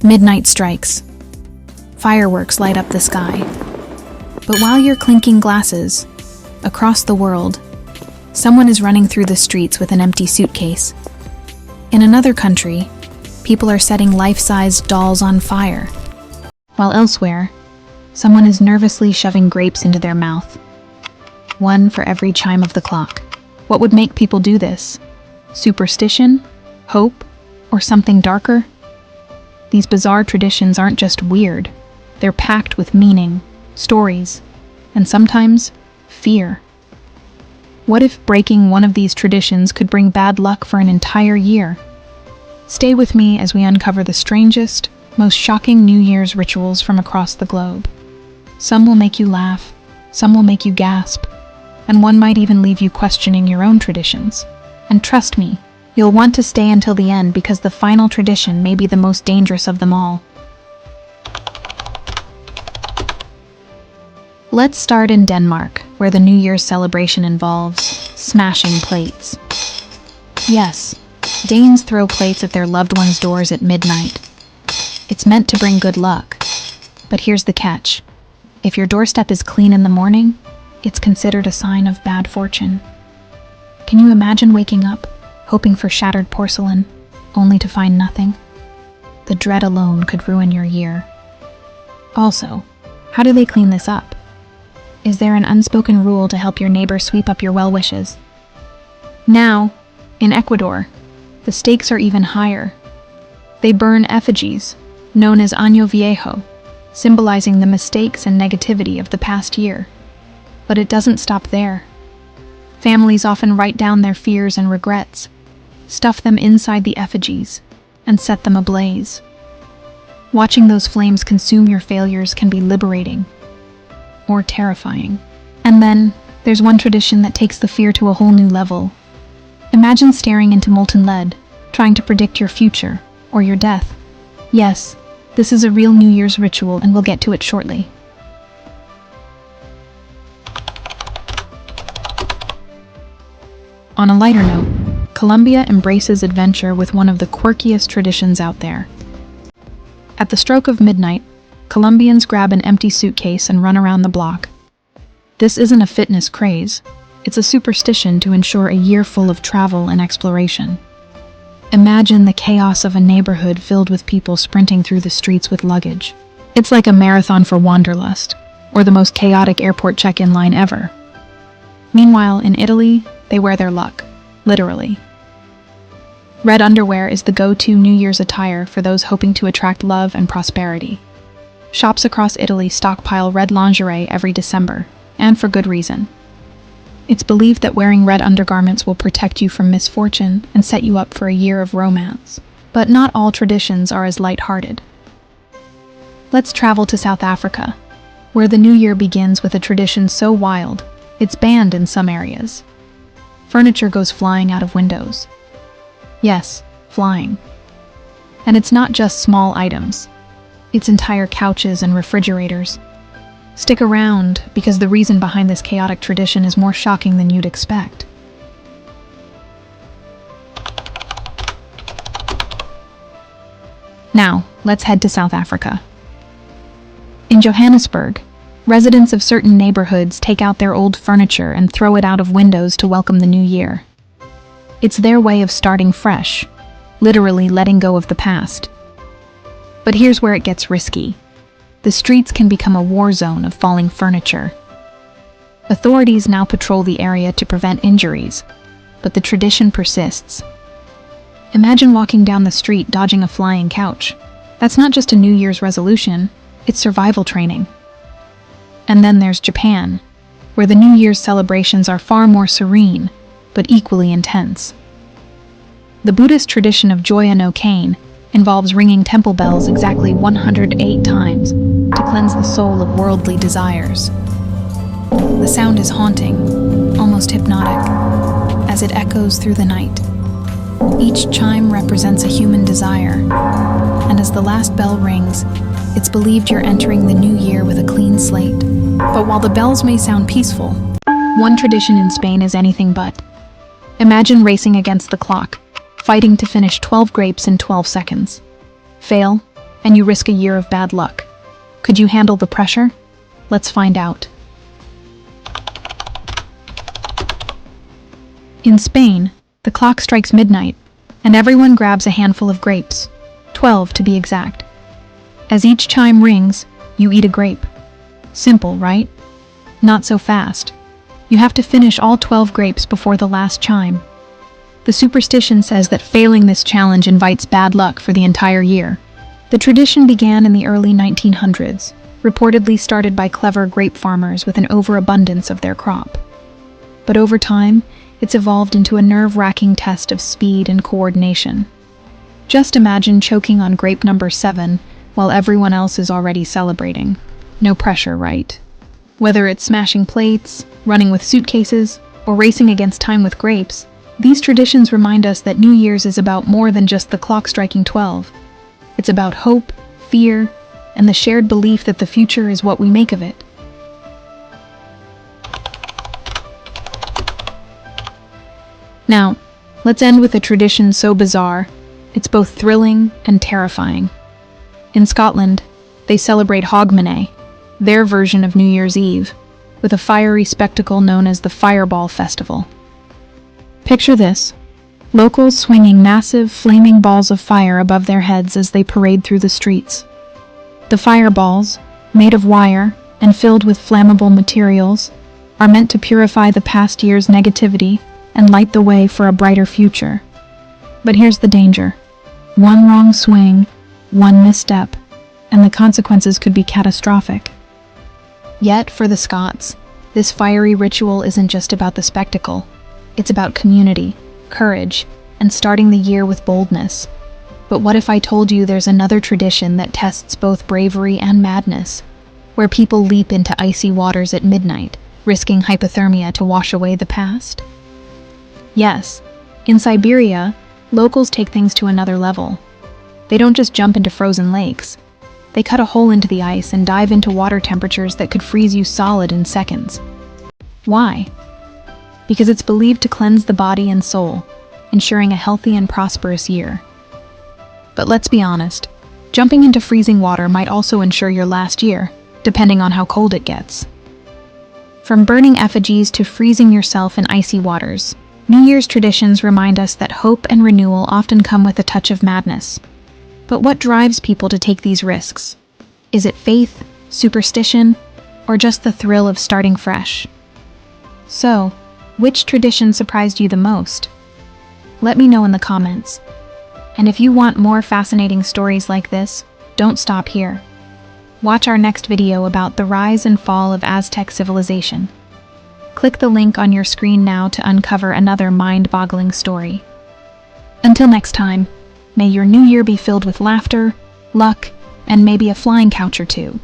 Midnight strikes. Fireworks light up the sky. But while you're clinking glasses, across the world, someone is running through the streets with an empty suitcase. In another country, people are setting life-sized dolls on fire, while elsewhere, someone is nervously shoving grapes into their mouth. One for every chime of the clock. What would make people do this? Superstition? Hope? Or something darker? These bizarre traditions aren't just weird, they're packed with meaning, stories, and sometimes fear. What if breaking one of these traditions could bring bad luck for an entire year? Stay with me as we uncover the strangest, most shocking New Year's rituals from across the globe. Some will make you laugh, some will make you gasp, and one might even leave you questioning your own traditions. And trust me, you'll want to stay until the end because the final tradition may be the most dangerous of them all. Let's start in Denmark, where the New Year's celebration involves smashing plates. Yes, Danes throw plates at their loved ones' doors at midnight. It's meant to bring good luck. But here's the catch. If your doorstep is clean in the morning, it's considered a sign of bad fortune. Can you imagine waking up, hoping for shattered porcelain, only to find nothing? The dread alone could ruin your year. Also, how do they clean this up? Is there an unspoken rule to help your neighbor sweep up your well wishes? Now, in Ecuador, the stakes are even higher. They burn effigies, known as Año Viejo, symbolizing the mistakes and negativity of the past year. But it doesn't stop there. Families often write down their fears and regrets, stuff them inside the effigies, and set them ablaze. Watching those flames consume your failures can be liberating or terrifying. And then, there's one tradition that takes the fear to a whole new level. Imagine staring into molten lead, trying to predict your future, or your death. Yes, this is a real New Year's ritual, and we'll get to it shortly. On a lighter note, Colombia embraces adventure with one of the quirkiest traditions out there. At the stroke of midnight, Colombians grab an empty suitcase and run around the block. This isn't a fitness craze, it's a superstition to ensure a year full of travel and exploration. Imagine the chaos of a neighborhood filled with people sprinting through the streets with luggage. It's like a marathon for wanderlust, or the most chaotic airport check-in line ever. Meanwhile, in Italy, they wear their luck, literally. Red underwear is the go-to New Year's attire for those hoping to attract love and prosperity. Shops across Italy stockpile red lingerie every December, and for good reason. It's believed that wearing red undergarments will protect you from misfortune and set you up for a year of romance. But not all traditions are as lighthearted. Let's travel to South Africa, where the New Year begins with a tradition so wild, it's banned in some areas. Furniture goes flying out of windows. Yes, flying. And it's not just small items. It's entire couches and refrigerators. Stick around, because the reason behind this chaotic tradition is more shocking than you'd expect. Now, let's head to South Africa. In Johannesburg, residents of certain neighborhoods take out their old furniture and throw it out of windows to welcome the new year. It's their way of starting fresh, literally letting go of the past. But here's where it gets risky. The streets can become a war zone of falling furniture. Authorities now patrol the area to prevent injuries, but the tradition persists. Imagine walking down the street dodging a flying couch. That's not just a New Year's resolution, it's survival training. And then there's Japan, where the New Year's celebrations are far more serene, but equally intense. The Buddhist tradition of Joya no Cane involves ringing temple bells exactly 108 times to cleanse the soul of worldly desires. The sound is haunting, almost hypnotic, as it echoes through the night. Each chime represents a human desire, and as the last bell rings, it's believed you're entering the new year with a clean slate. But while the bells may sound peaceful, one tradition in Spain is anything but. Imagine racing against the clock, fighting to finish 12 grapes in 12 seconds. Fail, and you risk a year of bad luck. Could you handle the pressure? Let's find out. In Spain, the clock strikes midnight, and everyone grabs a handful of grapes, 12 to be exact. As each chime rings, you eat a grape. Simple, right? Not so fast. You have to finish all 12 grapes before the last chime. The superstition says that failing this challenge invites bad luck for the entire year. The tradition began in the early 1900s, reportedly started by clever grape farmers with an overabundance of their crop. But over time, it's evolved into a nerve-wracking test of speed and coordination. Just imagine choking on grape number 7 while everyone else is already celebrating. No pressure, right? Whether it's smashing plates, running with suitcases, or racing against time with grapes, these traditions remind us that New Year's is about more than just the clock striking 12. It's about hope, fear, and the shared belief that the future is what we make of it. Now, let's end with a tradition so bizarre, it's both thrilling and terrifying. In Scotland, they celebrate Hogmanay, their version of New Year's Eve, with a fiery spectacle known as the Fireball Festival. Picture this: locals swinging massive, flaming balls of fire above their heads as they parade through the streets. The fireballs, made of wire and filled with flammable materials, are meant to purify the past year's negativity and light the way for a brighter future. But here's the danger. One wrong swing, one misstep, and the consequences could be catastrophic. Yet, for the Scots, this fiery ritual isn't just about the spectacle. It's about community, courage, and starting the year with boldness. But what if I told you there's another tradition that tests both bravery and madness, where people leap into icy waters at midnight, risking hypothermia to wash away the past? Yes, in Siberia, locals take things to another level. They don't just jump into frozen lakes. They cut a hole into the ice and dive into water temperatures that could freeze you solid in seconds. Why? Because it's believed to cleanse the body and soul, ensuring a healthy and prosperous year. But let's be honest, jumping into freezing water might also ensure your last year, depending on how cold it gets. From burning effigies to freezing yourself in icy waters, New Year's traditions remind us that hope and renewal often come with a touch of madness. But what drives people to take these risks? Is it faith, superstition, or just the thrill of starting fresh? So, which tradition surprised you the most? Let me know in the comments. And if you want more fascinating stories like this, don't stop here. Watch our next video about the rise and fall of Aztec civilization. Click the link on your screen now to uncover another mind-boggling story. Until next time, may your new year be filled with laughter, luck, and maybe a flying couch or two.